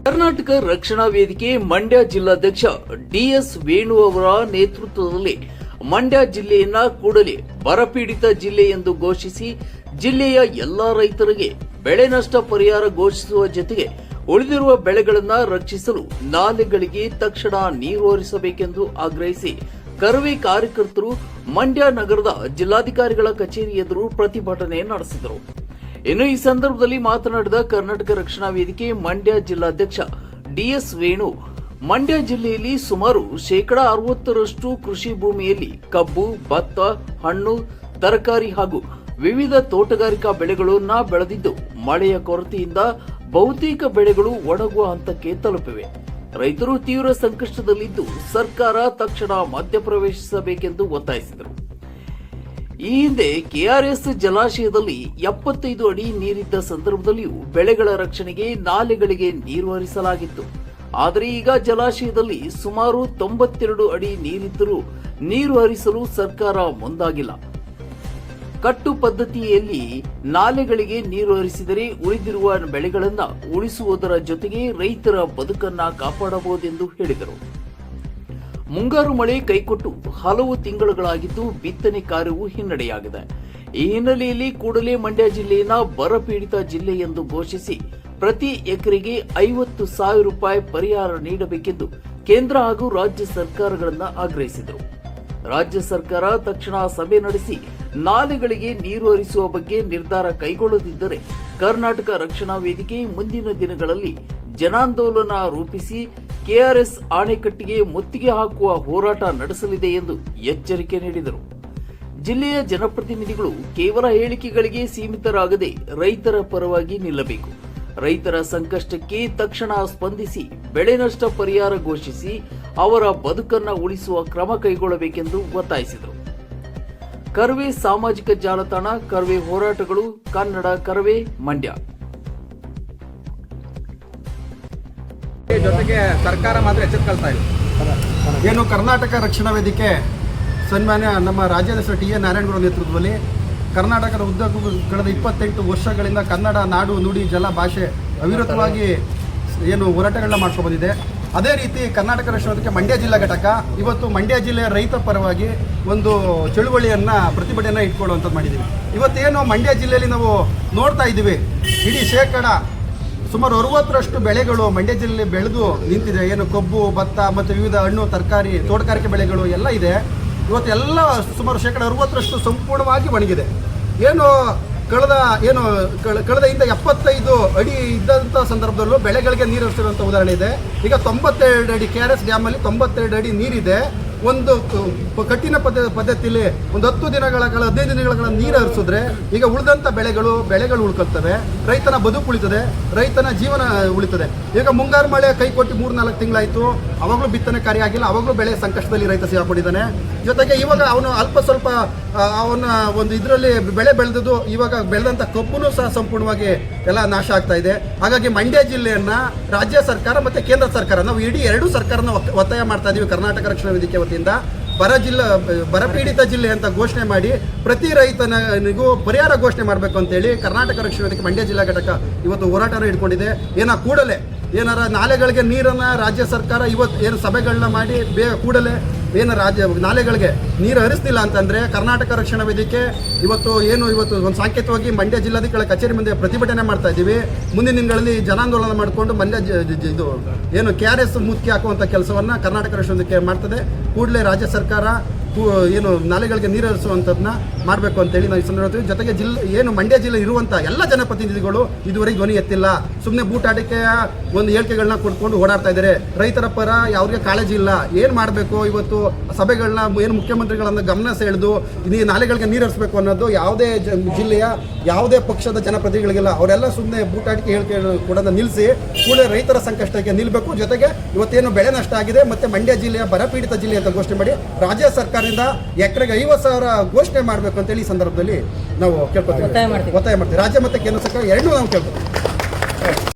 ಕರ್ನಾಟಕ ರಕ್ಷಣಾ ವೇದಿಕೆ ಮಂಡ್ಯ ಜಿಲ್ಲಾಧ್ಯಕ್ಷ ಡಿಎಸ್ ವೇಣು ಅವರ ನೇತೃತ್ವದಲ್ಲಿ ಮಂಡ್ಯ ಜಿಲ್ಲೆಯನ್ನ ಕೂಡಲೇ ಬರಪೀಡಿತ ಜಿಲ್ಲೆ ಎಂದು ಘೋಷಿಸಿ ಜಿಲ್ಲೆಯ ಎಲ್ಲಾ ರೈತರಿಗೆ ಬೆಳೆ ನಷ್ಟ ಪರಿಹಾರ ಘೋಷಿಸುವ ಜೊತೆಗೆ ಉಳಿದಿರುವ ಬೆಳೆಗಳನ್ನು ರಕ್ಷಿಸಲು ನಾಲೆಗಳಿಗೆ ತಕ್ಷಣ ನೀರು ಹರಿಸಬೇಕೆಂದು ಆಗ್ರಹಿಸಿ ಕರವೇ ಕಾರ್ಯಕರ್ತರು ಮಂಡ್ಯ ನಗರದ ಜಿಲ್ಲಾಧಿಕಾರಿಗಳ ಕಚೇರಿ ಎದುರು ಪ್ರತಿಭಟನೆ ನಡೆಸಿದರು. ಇನ್ನು ಈ ಸಂದರ್ಭದಲ್ಲಿ ಮಾತನಾಡಿದ ಕರ್ನಾಟಕ ರಕ್ಷಣಾ ವೇದಿಕೆ ಮಂಡ್ಯ ಜಿಲ್ಲಾಧ್ಯಕ್ಷ ಡಿಎಸ್ ವೇಣು, ಮಂಡ್ಯ ಜಿಲ್ಲೆಯಲ್ಲಿ ಸುಮಾರು 60% ಕೃಷಿ ಭೂಮಿಯಲ್ಲಿ ಕಬ್ಬು, ಭತ್ತ, ಹಣ್ಣು, ತರಕಾರಿ ಹಾಗೂ ವಿವಿಧ ತೋಟಗಾರಿಕಾ ಬೆಳೆಗಳನ್ನ ಬೆಳೆದಿದ್ದು ಮಳೆಯ ಕೊರತೆಯಿಂದ ಬಹುತೇಕ ಬೆಳೆಗಳು ಒಣಗುವ ಹಂತಕ್ಕೆ ತಲುಪಿವೆ. ರೈತರು ತೀವ್ರ ಸಂಕಷ್ಟದಲ್ಲಿದ್ದು ಸರ್ಕಾರ ತಕ್ಷಣ ಮಧ್ಯಪ್ರವೇಶಿಸಬೇಕೆಂದು ಒತ್ತಾಯಿಸಿದರು. ಈ ಹಿಂದೆ ಕೆಆರ್ಎಸ್ ಜಲಾಶಯದಲ್ಲಿ 75 ಅಡಿ ನೀರಿದ್ದ ಸಂದರ್ಭದಲ್ಲಿಯೂ ಬೆಳೆಗಳ ರಕ್ಷಣೆಗೆ ನಾಲೆಗಳಿಗೆ ನೀರು ಹರಿಸಲಾಗಿತ್ತು. ಆದರೆ ಈಗ ಜಲಾಶಯದಲ್ಲಿ ಸುಮಾರು 92 ಅಡಿ ನೀರಿದ್ದರೂ ನೀರು ಹರಿಸಲು ಸರ್ಕಾರ ಮುಂದಾಗಿಲ್ಲ. ಕಟ್ಟು ಪದ್ಧತಿಯಲ್ಲಿ ನಾಲೆಗಳಿಗೆ ನೀರು ಹರಿಸಿದರೆ ಉಳಿದಿರುವ ಬೆಳೆಗಳನ್ನು ಉಳಿಸುವುದರ ಜೊತೆಗೆ ರೈತರ ಬದುಕನ್ನ ಕಾಪಾಡಬಹುದೆಂದು ಹೇಳಿದರು. ಮುಂಗಾರು ಮಳೆ ಕೈಕೊಟ್ಟು ಹಲವು ತಿಂಗಳುಗಳಾಗಿದ್ದು ಬಿತ್ತನೆ ಕಾರ್ಯವು ಹಿನ್ನಡೆಯಾಗಿದೆ. ಈ ಹಿನ್ನೆಲೆಯಲ್ಲಿ ಕೂಡಲೇ ಮಂಡ್ಯ ಜಿಲ್ಲೆಯನ್ನ ಬರಪೀಡಿತ ಜಿಲ್ಲೆ ಎಂದು ಘೋಷಿಸಿ ಪ್ರತಿ ಎಕರೆಗೆ 50,000 ರೂಪಾಯಿ ಪರಿಹಾರ ನೀಡಬೇಕೆಂದು ಕೇಂದ್ರ ಹಾಗೂ ರಾಜ್ಯ ಸರ್ಕಾರಗಳನ್ನು ಆಗ್ರಹಿಸಿದರು. ರಾಜ್ಯ ಸರ್ಕಾರ ತಕ್ಷಣ ಸಭೆ ನಡೆಸಿ ನಾಲೆಗಳಿಗೆ ನೀರು ಹರಿಸುವ ಬಗ್ಗೆ ನಿರ್ಧಾರ ಕೈಗೊಳ್ಳದಿದ್ದರೆ ಕರ್ನಾಟಕ ರಕ್ಷಣಾ ವೇದಿಕೆ ಮುಂದಿನ ದಿನಗಳಲ್ಲಿ ಜನಾಂದೋಲನ ರೂಪಿಸಿ ಕೆಆರ್ಎಸ್ ಅಣೆಕಟ್ಟಿಗೆ ಮುತ್ತಿಗೆ ಹಾಕುವ ಹೋರಾಟ ನಡೆಸಲಿದೆ ಎಂದು ಎಚ್ಚರಿಕೆ ನೀಡಿದರು. ಜಿಲ್ಲೆಯ ಜನಪ್ರತಿನಿಧಿಗಳು ಕೇವಲ ಹೇಳಿಕೆಗಳಿಗೆ ಸೀಮಿತರಾಗದೆ ರೈತರ ಪರವಾಗಿ ನಿಲ್ಲಬೇಕು. ರೈತರ ಸಂಕಷ್ಟಕ್ಕೆ ತಕ್ಷಣ ಸ್ಪಂದಿಸಿ ಬೆಳೆ ನಷ್ಟ ಪರಿಹಾರ ಘೋಷಿಸಿ ಅವರ ಬದುಕನ್ನು ಉಳಿಸುವ ಕ್ರಮ ಕೈಗೊಳ್ಳಬೇಕೆಂದು ಒತ್ತಾಯಿಸಿದರು. ಕರವೇ ಸಾಮಾಜಿಕ ಜಾಲತಾಣ ಕರವೇ ಹೋರಾಟಗಳು ಕನ್ನಡ ಕರವೇ ಮಂಡ್ಯ. ಜೊತೆಗೆ ಸರ್ಕಾರ ಮಾತ್ರ ಎಚ್ಚೆತ್ತುಕೊಳ್ತಾ ಇದೆ. ಏನು ಕರ್ನಾಟಕ ರಕ್ಷಣಾ ವೇದಿಕೆ ಸನ್ಮಾನ್ಯ ನಮ್ಮ ರಾಜ್ಯಾಧ್ಯಕ್ಷ ಟಿ ಎ ನಾರಾಯಣಗೌಡ ನೇತೃತ್ವದಲ್ಲಿ ಕರ್ನಾಟಕದ ಉದ್ದಕ್ಕೂ ಕಳೆದ 28 ವರ್ಷಗಳಿಂದ ಕನ್ನಡ ನಾಡು ನುಡಿ ಜಲ ಭಾಷೆ ಅವಿರತವಾಗಿ ಏನು ಹೋರಾಟಗಳನ್ನ ಮಾಡ್ಕೊಂಡು ಬಂದಿದೆ. ಅದೇ ರೀತಿ ಕರ್ನಾಟಕ ರಕ್ಷಣಾ ವೇದಿಕೆ ಮಂಡ್ಯ ಜಿಲ್ಲಾ ಘಟಕ ಇವತ್ತು ಮಂಡ್ಯ ಜಿಲ್ಲೆಯ ರೈತ ಪರವಾಗಿ ಒಂದು ಚಳುವಳಿಯನ್ನು ಪ್ರತಿಭಟನೆಯನ್ನು ಇಟ್ಕೊಳ್ಳುವಂಥದ್ದು ಮಾಡಿದ್ದೀವಿ. ಇವತ್ತೇನು ಮಂಡ್ಯ ಜಿಲ್ಲೆಯಲ್ಲಿ ನಾವು ನೋಡ್ತಾ ಇದ್ದೀವಿ, ಇಡೀ ಸುಮಾರು 60% ಬೆಳೆಗಳು ಮಂಡ್ಯ ಜಿಲ್ಲೆಯಲ್ಲಿ ಬೆಳೆದು ನಿಂತಿದೆ. ಏನು ಕಬ್ಬು, ಭತ್ತ ಮತ್ತು ವಿವಿಧ ಹಣ್ಣು, ತರಕಾರಿ, ತೋಟಗಾರಿಕೆ ಬೆಳೆಗಳು ಎಲ್ಲ ಇದೆ. ಇವತ್ತೆಲ್ಲ ಸುಮಾರು 60% ಸಂಪೂರ್ಣವಾಗಿ ಒಣಗಿದೆ. ಕಳೆದ ಹಿಂದೆ 75 ಅಡಿ ಇದ್ದಂಥ ಸಂದರ್ಭದಲ್ಲೂ ಬೆಳೆಗಳಿಗೆ ನೀರು ಹರಿಸಿರುವಂಥ ಉದಾಹರಣೆ ಇದೆ. ಈಗ 92 ಅಡಿ ಕೆಆರ್ಎಸ್ ಡ್ಯಾಮಲ್ಲಿ 92 ಅಡಿ ನೀರಿದೆ. ಒಂದು ಕಠಿಣ ಪದ್ಧತಿಯಲ್ಲಿ ಒಂದು 15 ದಿನಗಳ ನೀರು ಹರಿಸಿದ್ರೆ ಈಗ ಉಳಿದಂಥ ಬೆಳೆಗಳು ಉಳ್ಕೊಳ್ತವೆ, ರೈತನ ಬದುಕು ಉಳಿತದೆ, ರೈತನ ಜೀವನ ಉಳಿತದೆ. ಈಗ ಮುಂಗಾರು ಮಳೆ ಕೈ ಕೊಟ್ಟು 3-4 ತಿಂಗಳಾಯಿತು, ಅವಾಗಲೂ ಬಿತ್ತನೆ ಕಾರ್ಯ ಆಗಿಲ್ಲ, ಅವಾಗಲೂ ಬೆಳೆ ಸಂಕಷ್ಟದಲ್ಲಿ ರೈತ ಸಿಗಾಕೊಂಡಿದ್ದಾನೆ. ಜೊತೆಗೆ ಇವಾಗ ಅವನು ಅಲ್ಪ ಸ್ವಲ್ಪ ಅವನ ಒಂದು ಇದರಲ್ಲಿ ಬೆಳೆ ಬೆಳೆದದ್ದು ಇವಾಗ ಬೆಳೆದಂಥ ಕಬ್ಬು ಸಹ ಸಂಪೂರ್ಣವಾಗಿ ಎಲ್ಲ ನಾಶ ಆಗ್ತಾ ಇದೆ. ಹಾಗಾಗಿ ಮಂಡ್ಯ ಜಿಲ್ಲೆಯನ್ನ ರಾಜ್ಯ ಸರ್ಕಾರ ಮತ್ತು ಕೇಂದ್ರ ಸರ್ಕಾರ ನಾವು ಇಡೀ ಎರಡೂ ಸರ್ಕಾರನ ಒತ್ತಾಯ ಮಾಡ್ತಾ ಇದ್ದೀವಿ. ಕರ್ನಾಟಕ ರಕ್ಷಣಾ ವೇದಿಕೆ ವತಿಯಿಂದ ಬರಪೀಡಿತ ಜಿಲ್ಲೆ ಅಂತ ಘೋಷಣೆ ಮಾಡಿ ಪ್ರತಿ ರೈತನಿಗೂ ಪರಿಹಾರ ಘೋಷಣೆ ಮಾಡಬೇಕು ಅಂತೇಳಿ ಕರ್ನಾಟಕ ರಕ್ಷಣಾ ವೇದಿಕೆ ಮಂಡ್ಯ ಜಿಲ್ಲಾ ಘಟಕ ಇವತ್ತು ಹೋರಾಟನ ಇಟ್ಕೊಂಡಿದೆ. ಕೂಡಲೇ ಏನಾರ ನಾಲೆಗಳಿಗೆ ನೀರನ್ನು ರಾಜ್ಯ ಸರ್ಕಾರ ಇವತ್ತು ಏನು ಸಭೆಗಳನ್ನ ಮಾಡಿ ಕೂಡಲೇ ನಾಲೆಗಳಿಗೆ ನೀರು ಹರಿಸ್ತಿಲ್ಲ ಅಂತಂದರೆ ಕರ್ನಾಟಕ ರಕ್ಷಣಾ ವೇದಿಕೆ ಇವತ್ತು ಒಂದು ಸಾಂಕೇತಿಕವಾಗಿ ಮಂಡ್ಯ ಜಿಲ್ಲಾಧಿಕಾರಿ ಕಚೇರಿ ಮುಂದೆ ಪ್ರತಿಭಟನೆ ಮಾಡ್ತಾ ಇದ್ದೀವಿ. ಮುಂದಿನ ದಿನಗಳಲ್ಲಿ ಜನಾಂದೋಲನ ಮಾಡಿಕೊಂಡು ಮಂಡ್ಯ ಕೆಆರ್ಎಸ್ ಮುತ್ತಿಗೆ ಹಾಕುವಂಥ ಕೆಲಸವನ್ನು ಕರ್ನಾಟಕ ರಕ್ಷಣಾ ವೇದಿಕೆ ಮಾಡ್ತದೆ. ಕೂಡಲೇ ರಾಜ್ಯ ಸರ್ಕಾರ ನಾಲೆಗಳಿಗೆ ನೀರು ಹರಿಸುವಂಥದ್ದನ್ನ ಮಾಡಬೇಕು ಅಂತೇಳಿ ನಾವು ಈ ಸಂದರ್ಭದಲ್ಲಿ ಜೊತೆಗೆ ಮಂಡ್ಯ ಜಿಲ್ಲೆ ಇರುವಂಥ ಎಲ್ಲ ಜನಪ್ರತಿನಿಧಿಗಳು ಇದುವರೆಗೆ ಧ್ವನಿ ಎತ್ತಿಲ್ಲ. ಸುಮ್ಮನೆ ಬೂಟಾಟಿಕೆಯ ಒಂದು ಹೇಳಿಕೆಗಳನ್ನ ಕೊಡ್ಕೊಂಡು ಓಡಾಡ್ತಾ ಇದ್ದಾರೆ. ರೈತರ ಪರ ಯಾವ್ರಿಗೆ ಕಾಳಜಿ ಇಲ್ಲ. ಏನು ಮಾಡಬೇಕು ಇವತ್ತು ಸಭೆಗಳನ್ನ ಮುಖ್ಯಮಂತ್ರಿಗಳನ್ನ ಗಮನ ಸೆಳೆದು ನಾಲೆಗಳಿಗೆ ನೀರು ಹರಿಸಬೇಕು ಅನ್ನೋದು ಯಾವುದೇ ಜಿಲ್ಲೆಯ ಯಾವುದೇ ಪಕ್ಷದ ಜನಪ್ರತಿನಿಧಿಗಳಿಗಿಲ್ಲ. ಅವರೆಲ್ಲ ಸುಮ್ಮನೆ ಬೂಟಾಟಿಕೆ ಹೇಳಿಕೆ ಕೊಡೋದನ್ನ ನಿಲ್ಲಿಸಿ ಕೂಡಲೇ ರೈತರ ಸಂಕಷ್ಟಕ್ಕೆ ನಿಲ್ಲಬೇಕು. ಜೊತೆಗೆ ಇವತ್ತೇನು ಬೆಳೆ ನಷ್ಟ ಆಗಿದೆ ಮತ್ತು ಮಂಡ್ಯ ಜಿಲ್ಲೆಯ ಬರಪೀಡಿತ ಜಿಲ್ಲೆ ಅಂತ ಘೋಷಣೆ ಮಾಡಿ ರಾಜ್ಯ ಸರ್ಕಾರದಿಂದ ಎಕರೆಗೆ 50,000 ಘೋಷಣೆ ಮಾಡಬೇಕು ಅಂತೇಳಿ ಈ ಸಂದರ್ಭದಲ್ಲಿ ನಾವು ಒತ್ತಾಯ ಮಾಡ್ತೀವಿ. ರಾಜ್ಯ ಮತ್ತು ಕೇಂದ್ರ ಸರ್ಕಾರ ಎರಡನ್ನೂ ನಾವು ಕೇಳ್ತೀವಿ.